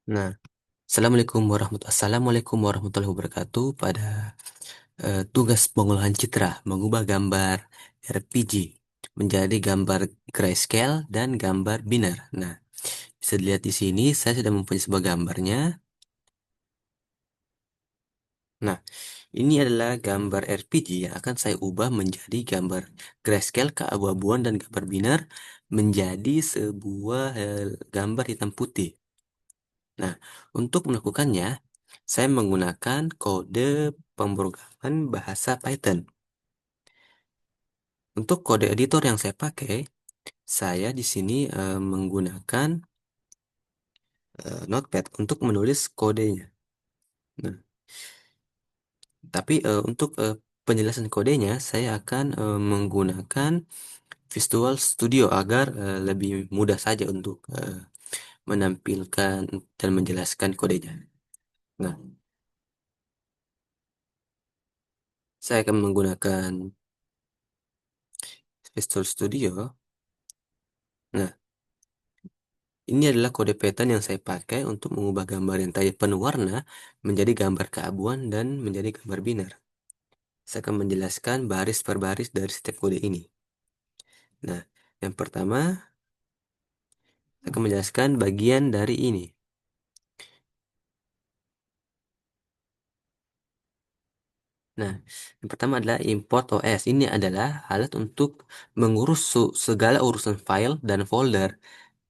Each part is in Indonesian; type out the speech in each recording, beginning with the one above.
Nah, Assalamualaikum warahmatullahi wabarakatuh. Pada tugas pengolahan citra, mengubah gambar RPG menjadi gambar grayscale dan gambar biner. Nah, bisa dilihat di sini, saya sudah mempunyai sebuah gambarnya. Nah, ini adalah gambar RPG yang akan saya ubah menjadi gambar grayscale, keabu-abuan, dan gambar biner menjadi sebuah gambar hitam putih. Nah, untuk melakukannya, saya menggunakan kode pemrograman bahasa Python. Untuk kode editor yang saya pakai, saya di sini menggunakan Notepad untuk menulis kodenya. Nah, tapi untuk penjelasan kodenya, saya akan menggunakan Visual Studio agar lebih mudah saja untuk menampilkan dan menjelaskan kodenya. Nah, saya akan menggunakan Visual Studio. Nah, ini adalah kode Python yang saya pakai untuk mengubah gambar yang tadi penuh warna menjadi gambar keabuan dan menjadi gambar binar. Saya akan menjelaskan baris per baris dari setiap kode ini. Nah, yang pertama, saya akan menjelaskan bagian dari ini. Nah, yang pertama adalah import OS. Ini adalah alat untuk mengurus segala urusan file dan folder.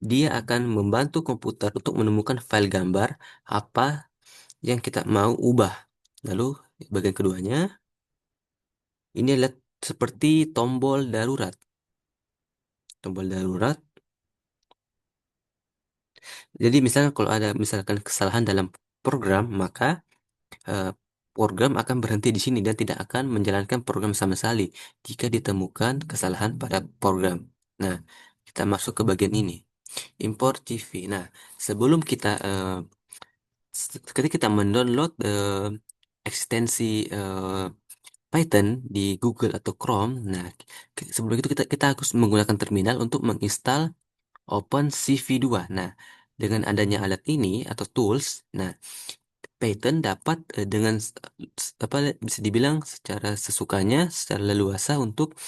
Dia akan membantu komputer untuk menemukan file gambar apa yang kita mau ubah. Lalu, bagian keduanya, ini adalah seperti tombol darurat. Tombol darurat. Jadi misalnya kalau ada misalkan kesalahan dalam program, maka eh, program akan berhenti di sini dan tidak akan menjalankan program sama sekali jika ditemukan kesalahan pada program. Nah, kita masuk ke bagian ini, import CV. Nah, sebelum kita ketika kita mendownload ekstensi Python di Google atau Chrome, nah sebelum itu kita harus menggunakan terminal untuk menginstal OpenCV2. Nah, dengan adanya alat ini atau tools, nah Python dapat dengan apa bisa dibilang secara sesukanya, secara leluasa untuk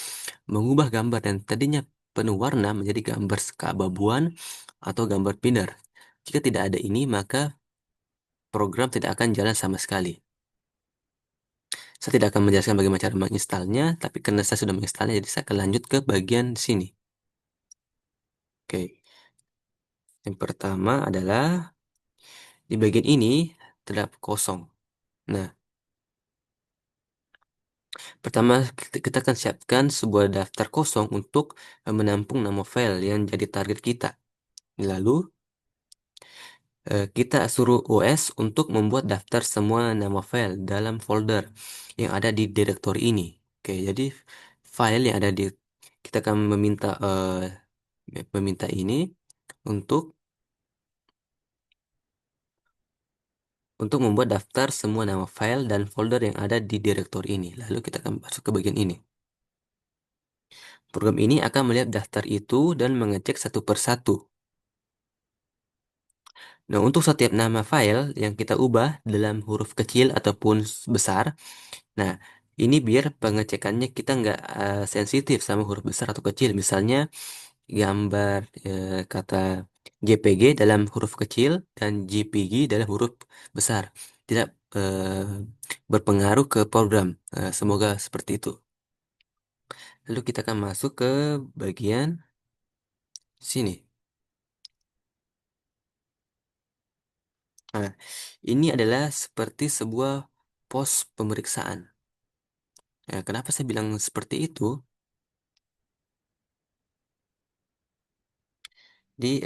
mengubah gambar yang tadinya penuh warna menjadi gambar keabu-abuan atau gambar binar. Jika tidak ada ini, maka program tidak akan jalan sama sekali. Saya tidak akan menjelaskan bagaimana cara menginstalnya, tapi karena saya sudah menginstalnya, jadi saya akan lanjut ke bagian sini. Oke, yang pertama adalah di bagian ini terdapat kosong. Nah, pertama kita akan siapkan sebuah daftar kosong untuk menampung nama file yang jadi target kita. Lalu kita suruh OS untuk membuat daftar semua nama file dalam folder yang ada di direktori ini. Oke, jadi file yang ada di kita akan meminta ini untuk membuat daftar semua nama file dan folder yang ada di direktori ini. Lalu kita akan masuk ke bagian ini. Program ini akan melihat daftar itu dan mengecek satu persatu. Nah, untuk setiap nama file yang kita ubah dalam huruf kecil ataupun besar, nah, ini biar pengecekannya kita nggak sensitif sama huruf besar atau kecil. Misalnya, gambar kata JPG dalam huruf kecil dan JPG dalam huruf besar. Tidak berpengaruh ke program. Semoga seperti itu. Lalu kita akan masuk ke bagian sini. Nah, ini adalah seperti sebuah pos pemeriksaan. Nah, kenapa saya bilang seperti itu? Di,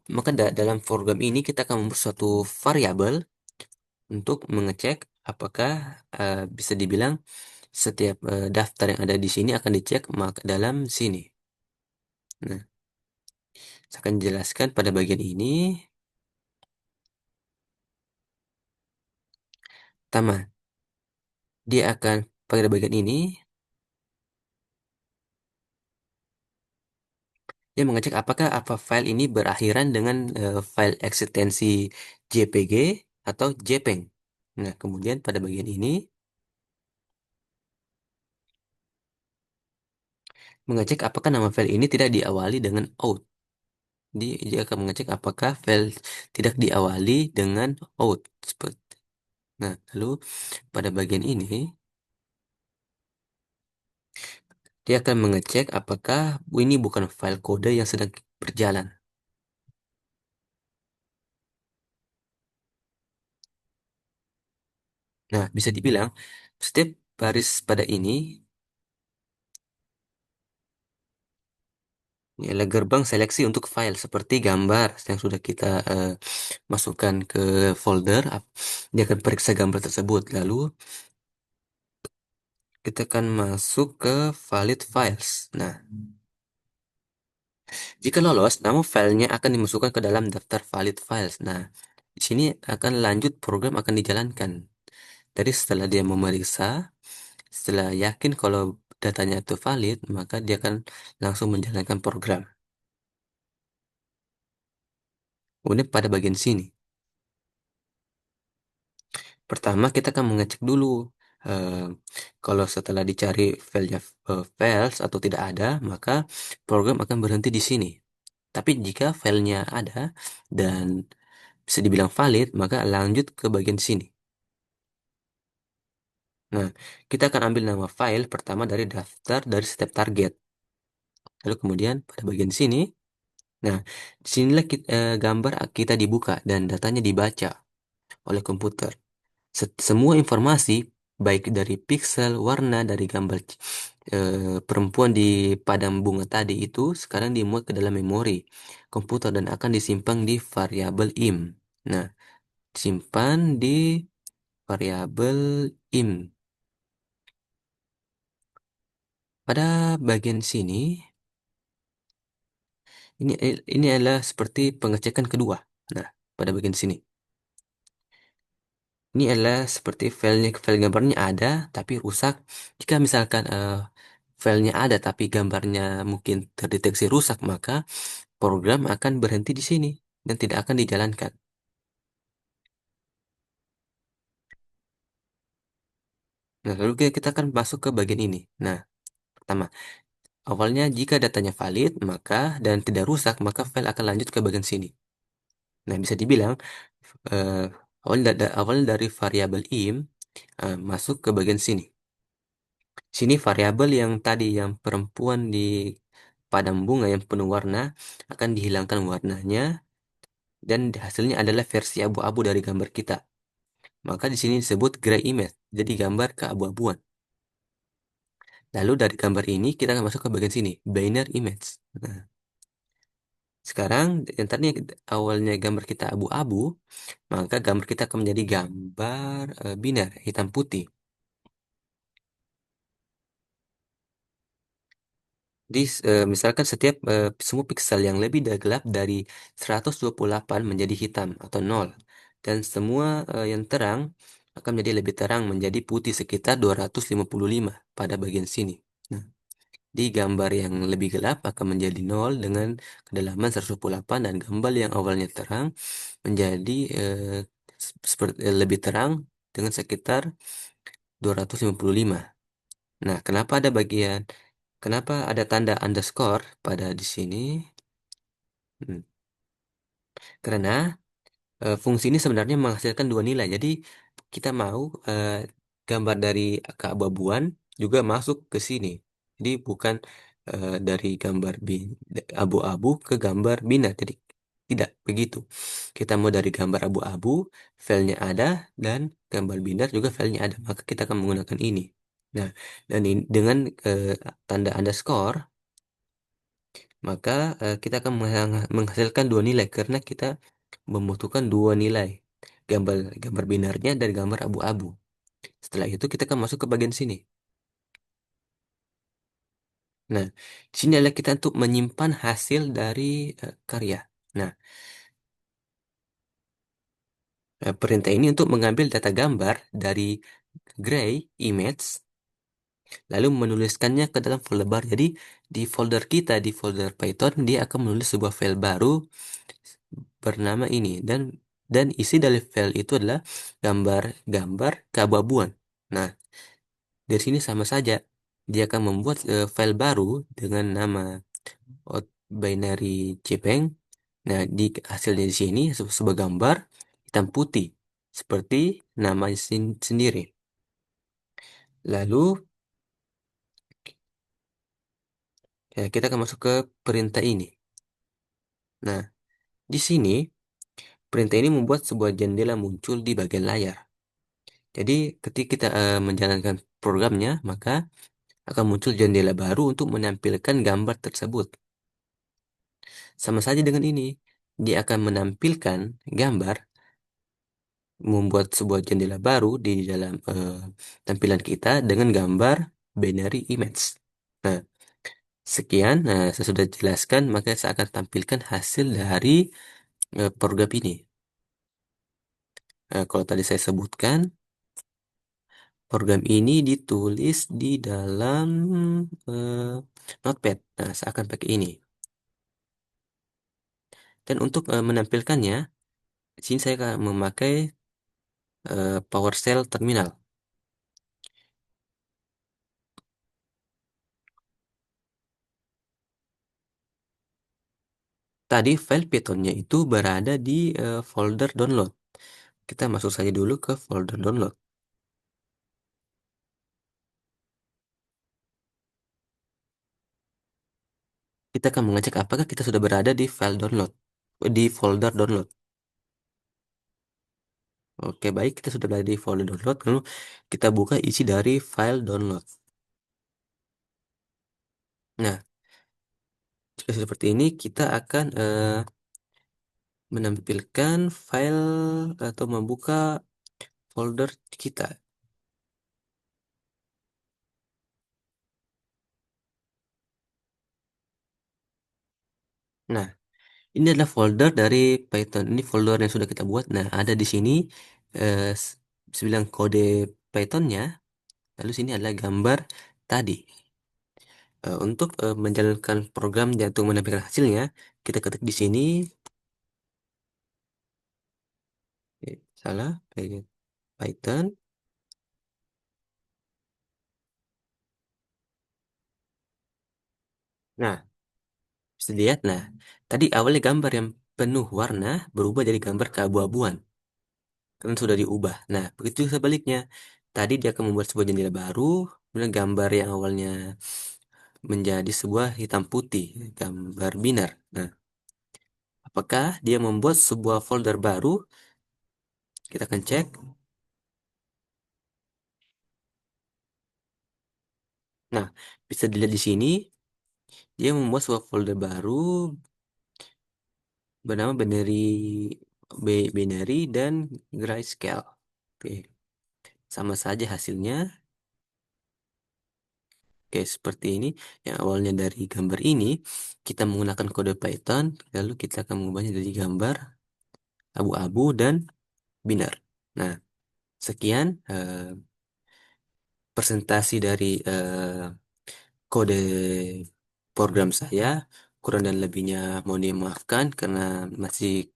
maka dalam program ini kita akan membuat suatu variabel untuk mengecek apakah bisa dibilang setiap daftar yang ada di sini akan dicek dalam sini. Nah, saya akan jelaskan pada bagian ini. Pertama, dia akan pada bagian ini Dia mengecek apakah apa file ini berakhiran dengan file eksistensi JPG atau JPEG. Nah, kemudian pada bagian ini mengecek apakah nama file ini tidak diawali dengan out. Dia akan mengecek apakah file tidak diawali dengan out. Nah, lalu pada bagian ini dia akan mengecek apakah ini bukan file kode yang sedang berjalan. Nah, bisa dibilang setiap baris pada ini ialah gerbang seleksi untuk file seperti gambar yang sudah kita masukkan ke folder. Dia akan periksa gambar tersebut. Lalu kita akan masuk ke valid files. Nah, jika lolos, nama filenya akan dimasukkan ke dalam daftar valid files. Nah, di sini akan lanjut program akan dijalankan. Jadi setelah dia memeriksa, setelah yakin kalau datanya itu valid, maka dia akan langsung menjalankan program. Kemudian pada bagian sini, pertama kita akan mengecek dulu eh, kalau setelah dicari filenya fails atau tidak ada, maka program akan berhenti di sini. Tapi jika filenya ada dan bisa dibilang valid, maka lanjut ke bagian sini. Nah, kita akan ambil nama file pertama dari daftar dari setiap target. Lalu kemudian pada bagian sini, nah, disinilah gambar kita dibuka dan datanya dibaca oleh komputer. Semua informasi, baik dari pixel, warna, dari gambar perempuan di padang bunga tadi itu, sekarang dimuat ke dalam memori komputer dan akan disimpan di variabel im. Nah, simpan di variabel im. Pada bagian sini, ini adalah seperti pengecekan kedua. Nah, pada bagian sini. Ini adalah seperti file gambarnya ada tapi rusak. Jika misalkan filenya ada tapi gambarnya mungkin terdeteksi rusak, maka program akan berhenti di sini dan tidak akan dijalankan. Nah, lalu kita akan masuk ke bagian ini. Nah, pertama, awalnya jika datanya valid, maka dan tidak rusak, maka file akan lanjut ke bagian sini. Nah, bisa dibilang eh, awal dari variabel im masuk ke bagian sini. Sini variabel yang tadi yang perempuan di padang bunga yang penuh warna akan dihilangkan warnanya dan hasilnya adalah versi abu-abu dari gambar kita. Maka di sini disebut gray image, jadi gambar keabu-abuan. Lalu dari gambar ini kita akan masuk ke bagian sini, binary image. Nah, sekarang yang tadi awalnya gambar kita abu-abu, maka gambar kita akan menjadi gambar binar, hitam putih. Di misalkan setiap semua piksel yang lebih gelap dari 128 menjadi hitam atau nol, dan semua yang terang akan menjadi lebih terang menjadi putih sekitar 255 pada bagian sini. Nah, di gambar yang lebih gelap akan menjadi nol dengan kedalaman 128, dan gambar yang awalnya terang menjadi seperti lebih terang dengan sekitar 255. Nah, kenapa ada tanda underscore pada di sini? Hmm, Karena fungsi ini sebenarnya menghasilkan dua nilai. Jadi kita mau gambar dari keabu-abuan juga masuk ke sini. Jadi bukan dari gambar abu-abu ke gambar binar. Jadi tidak begitu. Kita mau dari gambar abu-abu, filenya ada, dan gambar binar juga filenya ada. Maka kita akan menggunakan ini. Nah, dan dengan tanda underscore, maka kita akan menghasilkan dua nilai karena kita membutuhkan dua nilai, gambar gambar binarnya dan gambar abu-abu. Setelah itu kita akan masuk ke bagian sini. Nah, di sini adalah kita untuk menyimpan hasil dari karya. Nah, perintah ini untuk mengambil data gambar dari gray image lalu menuliskannya ke dalam folder baru. Jadi di folder kita, di folder Python, dia akan menulis sebuah file baru bernama ini, dan isi dari file itu adalah gambar-gambar keabu-abuan. Nah, dari sini sama saja, dia akan membuat file baru dengan nama binary JPEG. Nah, di hasilnya di sini sebuah gambar hitam putih seperti nama sendiri. Lalu ya, kita akan masuk ke perintah ini. Nah, di sini perintah ini membuat sebuah jendela muncul di bagian layar. Jadi, ketika kita menjalankan programnya, maka akan muncul jendela baru untuk menampilkan gambar tersebut. Sama saja dengan ini, dia akan menampilkan gambar, membuat sebuah jendela baru di dalam tampilan kita dengan gambar binary image. Nah, sekian, saya sudah jelaskan, maka saya akan tampilkan hasil dari program ini. Kalau tadi saya sebutkan, program ini ditulis di dalam eh, Notepad. Nah, saya akan pakai ini. Dan untuk menampilkannya, di sini saya akan memakai PowerShell Terminal. Tadi file Python-nya itu berada di folder download. Kita masuk saja dulu ke folder download. Kita akan mengecek apakah kita sudah berada di file download, di folder download. Oke, baik, kita sudah berada di folder download. Lalu kita buka isi dari file download. Nah, jika seperti ini, kita akan menampilkan file atau membuka folder kita. Nah, ini adalah folder dari Python. Ini folder yang sudah kita buat. Nah, ada di sini 9 kode Pythonnya. Lalu sini adalah gambar tadi. Untuk menjalankan program untuk menampilkan hasilnya, kita ketik di sini. Salah, Python. Nah, bisa dilihat. Nah, tadi awalnya gambar yang penuh warna berubah jadi gambar keabu-abuan. Kan sudah diubah. Nah, begitu sebaliknya. Tadi dia akan membuat sebuah jendela baru, kemudian gambar yang awalnya menjadi sebuah hitam putih, gambar binar. Nah, apakah dia membuat sebuah folder baru? Kita akan cek. Nah, bisa dilihat di sini, dia membuat sebuah folder baru bernama binary dan grayscale. Oke, sama saja hasilnya. Oke, seperti ini. Yang awalnya dari gambar ini, kita menggunakan kode Python, lalu kita akan mengubahnya dari gambar abu-abu dan binar. Nah, sekian presentasi dari kode program saya. Kurang dan lebihnya mohon dimaafkan karena masih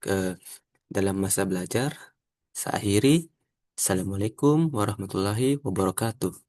dalam masa belajar. Saya akhiri. Assalamualaikum warahmatullahi wabarakatuh.